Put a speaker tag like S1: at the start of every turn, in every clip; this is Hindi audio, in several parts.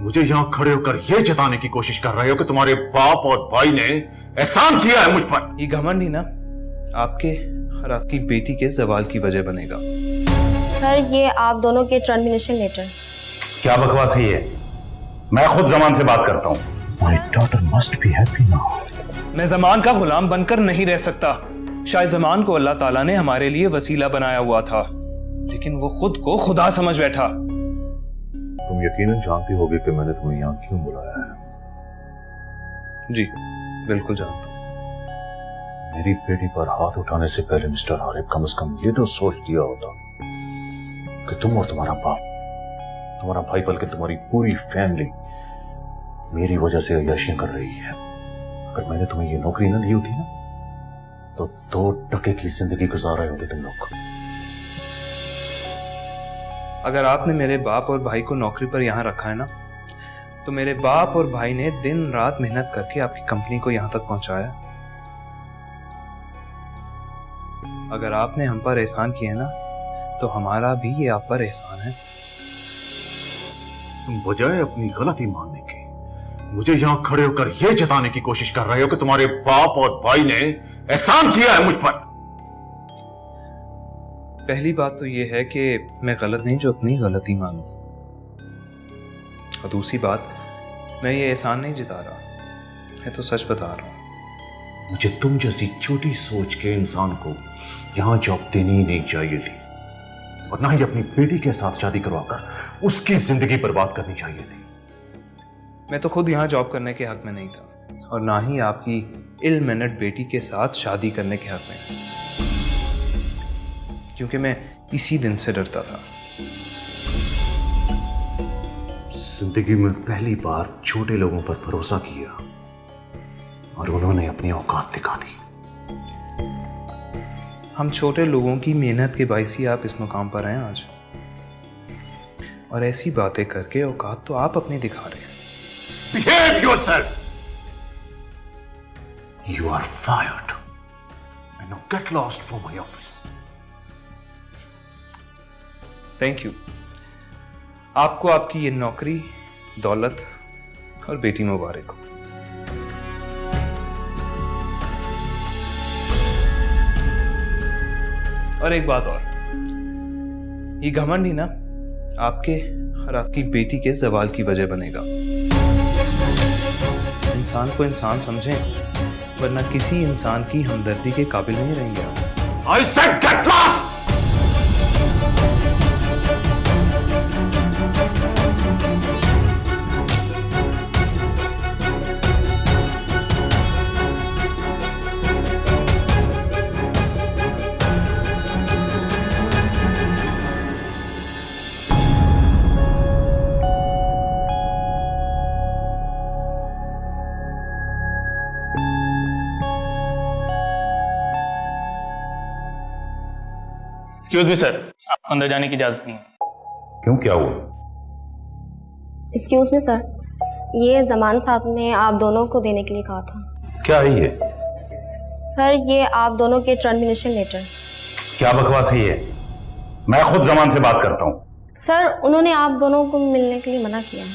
S1: मुझे यहाँ खड़े होकर यह जताने की कोशिश कर रहे हो कि तुम्हारे बाप और भाई ने एहसान किया है मुझ पर।
S2: ये घमंड ही ना आपके और आपकी बेटी के जवाल की वजह बनेगा।
S3: सर ये आप दोनों के टर्मिनेशन लेटर।
S4: क्या बकवास है ये? मैं खुद जमान से बात करता हूँ।
S1: My daughter must be happy now.
S2: मैं जमान का गुलाम बनकर नहीं रह सकता। शायद जमान को अल्लाह ताला ने हमारे लिए वसीला बनाया हुआ था, लेकिन वो खुद को खुदा समझ बैठा।
S1: तुम यकीनन जानती होगी कि मैंने तुम्हें यहाँ क्यों बुलाया है।
S2: जी बिल्कुल जानता हूँ।
S1: मेरी बेटी पर हाथ उठाने से पहले मिस्टर आरिफ कम से कम ये तो सोच लिया होता कि तुम और तुम्हारा बाप, तुम्हारा भाई, बल्कि तुम्हारी पूरी फैमिली मेरी वजह से अय्याशियां कर रही है। अगर मैंने तुम्हें ये नौकरी न दी होती ना, तो 2 टके की जिंदगी गुजार रहे होते तुम लोग।
S2: अगर आपने मेरे बाप और भाई को नौकरी पर यहाँ रखा है ना, तो मेरे बाप और भाई ने दिन रात मेहनत करके आपकी कंपनी को यहाँ तक पहुंचाया। अगर आपने हम पर एहसान किया है ना, तो हमारा भी ये आप पर एहसान है।
S1: तुम बजाय अपनी गलती मानने की मुझे यहाँ खड़े होकर यह जताने की कोशिश कर रहे हो कि तुम्हारे बाप और भाई ने एहसान किया है मुझ पर।
S2: पहली बात तो ये है कि मैं गलत नहीं जो अपनी गलती मानूं, और दूसरी बात, मैं ये एहसान नहीं जिता रहा, मैं तो सच बता रहा हूं।
S1: मुझे तुम जैसी छोटी सोच के इंसान को यहाँ जॉब देनी ही नहीं चाहिए थी, और ना ही अपनी बेटी के साथ शादी करवाकर उसकी जिंदगी बर्बाद करनी चाहिए थी।
S2: मैं तो खुद यहाँ जॉब करने के हक में नहीं था, और ना ही आपकी इल मिनट बेटी के साथ शादी करने के हक में, क्योंकि मैं इसी दिन से डरता था।
S1: जिंदगी में पहली बार छोटे लोगों पर भरोसा किया और उन्होंने अपनी औकात दिखा दी।
S2: हम छोटे लोगों की मेहनत के बाइस ही आप इस मुकाम पर हैं आज, और ऐसी बातें करके औकात तो आप अपनी दिखा रहे हैं।
S1: Behave yourself. You are fired. And now get lost from my office.
S2: Thank you. आपको आपकी ये नौकरी, दौलत और बेटी मुबारक हो। और एक बात और, ये घमंड ही ना आपके और आपकी बेटी के जवाल की वजह बनेगा। इंसान को इंसान समझें, वरना किसी इंसान की हमदर्दी के काबिल नहीं रहेंगे आप।
S1: I said get lost.
S5: Excuse me sir, आपको अंदर जाने की इजाजत नहीं है।
S1: क्यों, क्या हुआ?
S3: एक्सक्यूज मी सर, ये जमान साहब ने आप दोनों को देने के लिए कहा था।
S4: क्या है ये?
S3: सर ये आप दोनों के टर्मिनेशन लेटर।
S4: क्या बकवास है ये? मैं खुद जमान से बात करता हूँ।
S3: सर उन्होंने आप दोनों को मिलने के लिए मना किया है।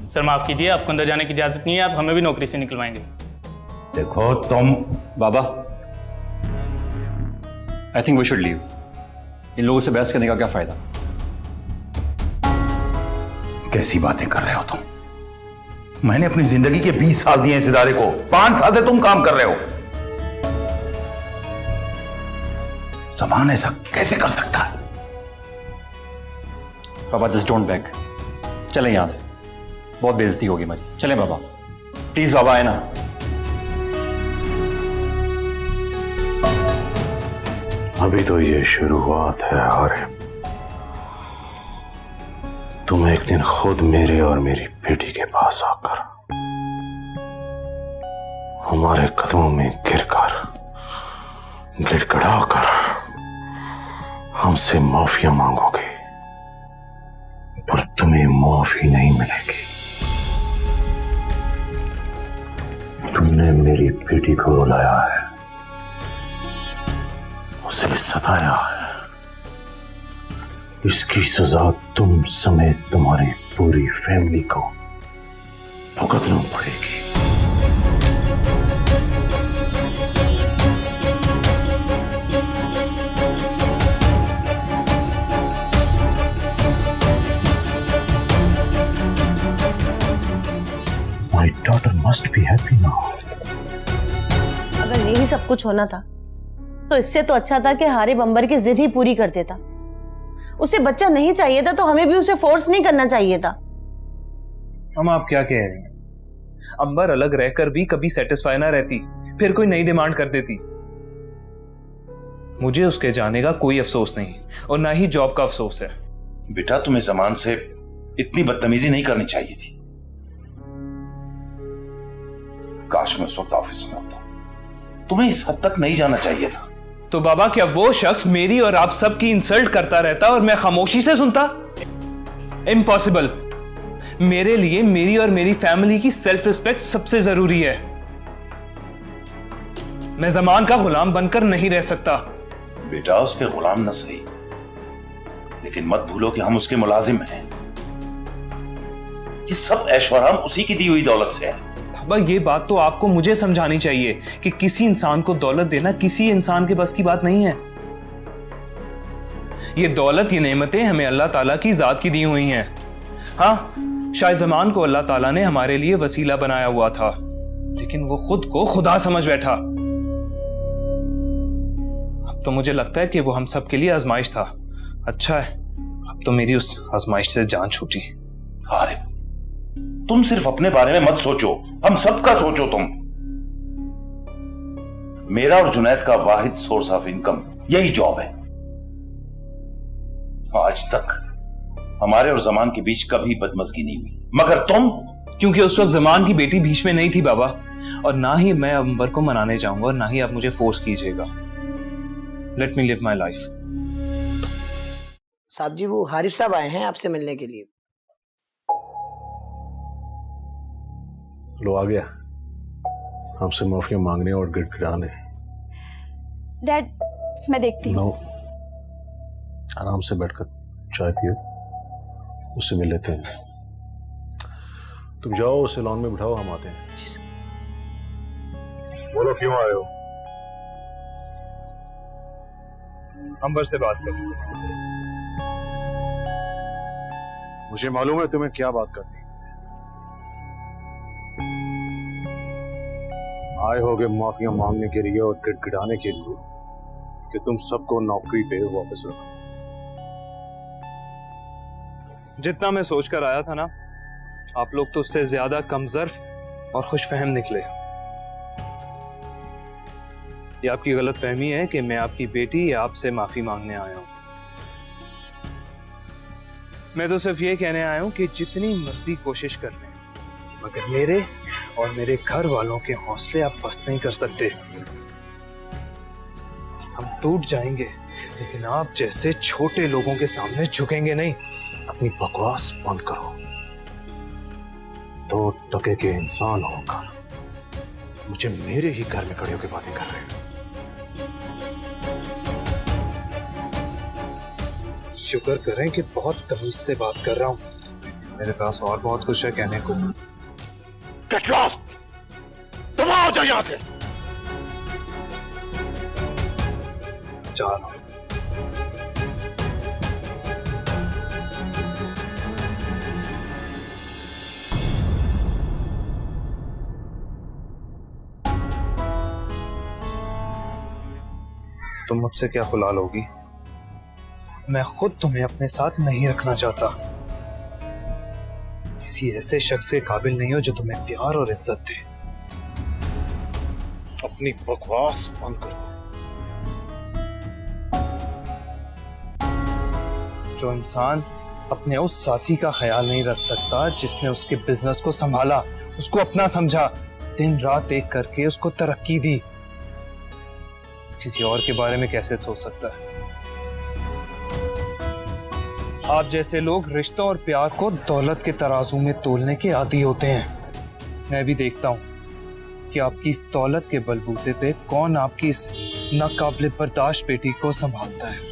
S5: सर माफ कीजिए, आपको अंदर जाने की इजाजत नहीं है। आप हमें भी नौकरी से निकलवाएंगे।
S4: देखो तुम।
S6: बाबा, I think we should leave. इन लोगों से बहस करने का क्या फायदा?
S4: कैसी बातें कर रहे हो तुम? मैंने अपनी जिंदगी के 20 साल दिए इस इदारे को, 5 साल से तुम काम कर रहे हो। जमान ऐसा कैसे कर सकता है?
S6: बाबा जस्ट डोंट बैक। चलें यहां से, बहुत बेइज्जती होगी हमारी। चलें बाबा, प्लीज बाबा, आए ना।
S1: अभी तो ये शुरुआत है आरिफ। तुम एक दिन खुद मेरे और मेरी बेटी के पास आकर हमारे कदमों में गिरकर गिड़गिड़ाकर हमसे माफिया मांगोगे, पर तुम्हें माफी नहीं मिलेगी। तुमने मेरी बेटी को रुलाया है, उसे सताया है, इसकी सजा तुम समेत तुम्हारी पूरी फैमिली को भुगतना पड़ेगी। My daughter must be happy now.
S7: अगर यही सब कुछ होना था तो इससे तो अच्छा था कि हारिब अंबर की जिद ही पूरी कर देता। उसे बच्चा नहीं चाहिए था तो हमें भी उसे फोर्स नहीं करना चाहिए था।
S2: हम आप क्या कह रहे हैं? अंबर अलग रहकर भी कभी सेटिस्फाई ना रहती, फिर कोई नई डिमांड कर देती। मुझे उसके जाने का कोई अफसोस नहीं और ना ही जॉब का अफसोस है।
S4: बेटा, तुम्हें जमान से इतनी बदतमीजी नहीं करनी चाहिए थी। काश मैं उस वक्त ऑफिस में होता। तुम्हें इस हद तक नहीं जाना चाहिए था।
S2: तो बाबा, क्या वो शख्स मेरी और आप सबकी इंसल्ट करता रहता और मैं खामोशी से सुनता? इम्पॉसिबल। मेरे लिए मेरी और मेरी फैमिली की सेल्फ रिस्पेक्ट सबसे जरूरी है। मैं जमान का गुलाम बनकर नहीं रह सकता।
S4: बेटा, उसके गुलाम न सही, लेकिन मत भूलो कि हम उसके मुलाजिम हैं। ये सब ऐशोआराम उसी की दी हुई दौलत से है।
S2: बाबा, ये बात तो आपको मुझे समझानी चाहिए कि किसी इंसान को दौलत देना किसी इंसान के बस की बात नहीं है। ये दौलत, ये नेमतें हमें अल्लाह ताला की जात की दी हुई हैं। हाँ, शायद ज़मान को अल्लाह ताला ने हमारे लिए वसीला बनाया हुआ था, लेकिन वो खुद को खुदा समझ बैठा। अब तो मुझे लगता है कि वो हम सब के लिए आजमाइश था। अच्छा है, अब तो मेरी उस आजमाइश से जान छूटी।
S4: हारिब, तुम सिर्फ अपने बारे में मत सोचो, हम सबका सोचो। तुम, मेरा और जुनैद का वाहिद सोर्स ऑफ इनकम यही जॉब है। आज तक हमारे और जमान के बीच कभी बदमज़गी नहीं हुई, मगर तुम।
S2: क्योंकि उस वक्त जमान की बेटी बीच में नहीं थी बाबा, और ना ही मैं अंबर को मनाने जाऊंगा और ना ही आप मुझे फोर्स कीजिएगा। Let me live my life.
S8: साहब जी, वो हारिफ साहब आए हैं आपसे मिलने के लिए।
S1: लो आ गया, हमसे माफिया मांगने और गिड़गिड़ाने।
S9: डैड, मैं देखती हूँ।
S1: नो, आराम से बैठकर चाय पियो, उससे मिल लेते हैं। तुम जाओ, उसे लॉन में बिठाओ, हम आते हैं। बोलो क्यों आए हो?
S2: अंबर से बात कर।
S1: मुझे मालूम है तुम्हें क्या बात करनी है। आए होगे माफिया मांगने के लिए और गिड़गिड़ाने के लिए कि तुम सबको नौकरी पे वापस रखो।
S2: जितना मैं सोचकर आया था ना, आप लोग तो उससे ज्यादा कमजोर और खुशफहम निकले। ये आपकी गलत फहमी है कि मैं आपकी बेटी या आपसे माफी मांगने आया हूं। मैं तो सिर्फ ये कहने आया हूं कि जितनी मर्जी कोशिश कर लें, मगर मेरे और मेरे घर वालों के हौसले आप पस्त नहीं कर सकते। हम टूट जाएंगे, लेकिन आप जैसे छोटे लोगों के सामने झुकेंगे नहीं।
S1: अपनी बकवास बंद करो। 2 टके के इंसान होकर मुझे मेरे ही घर में खड़े होकर बातें कर रहे हो।
S2: शुक्र करें कि बहुत तमीज से बात कर रहा हूं। मेरे पास और बहुत कुछ है कहने को।
S1: Get lost! दफा हो जाओ यहां से।
S2: जा रहा हूं। तुम मुझसे क्या खुला लोगी? मैं खुद तुम्हें अपने साथ नहीं रखना चाहता। किसी ऐसे शख्स के काबिल नहीं हो जो तुम्हें प्यार और इज्जत दे।
S1: अपनी बकवास बंद करो।
S2: जो इंसान अपने उस साथी का ख्याल नहीं रख सकता जिसने उसके बिजनेस को संभाला, उसको अपना समझा, दिन रात एक करके उसको तरक्की दी, किसी और के बारे में कैसे सोच सकता है? आप जैसे लोग रिश्तों और प्यार को दौलत के तराजू में तोलने के आदी होते हैं। मैं भी देखता हूं कि आपकी इस दौलत के बलबूते पे कौन आपकी इस नाकाबिले बर्दाश्त बेटी को संभालता है।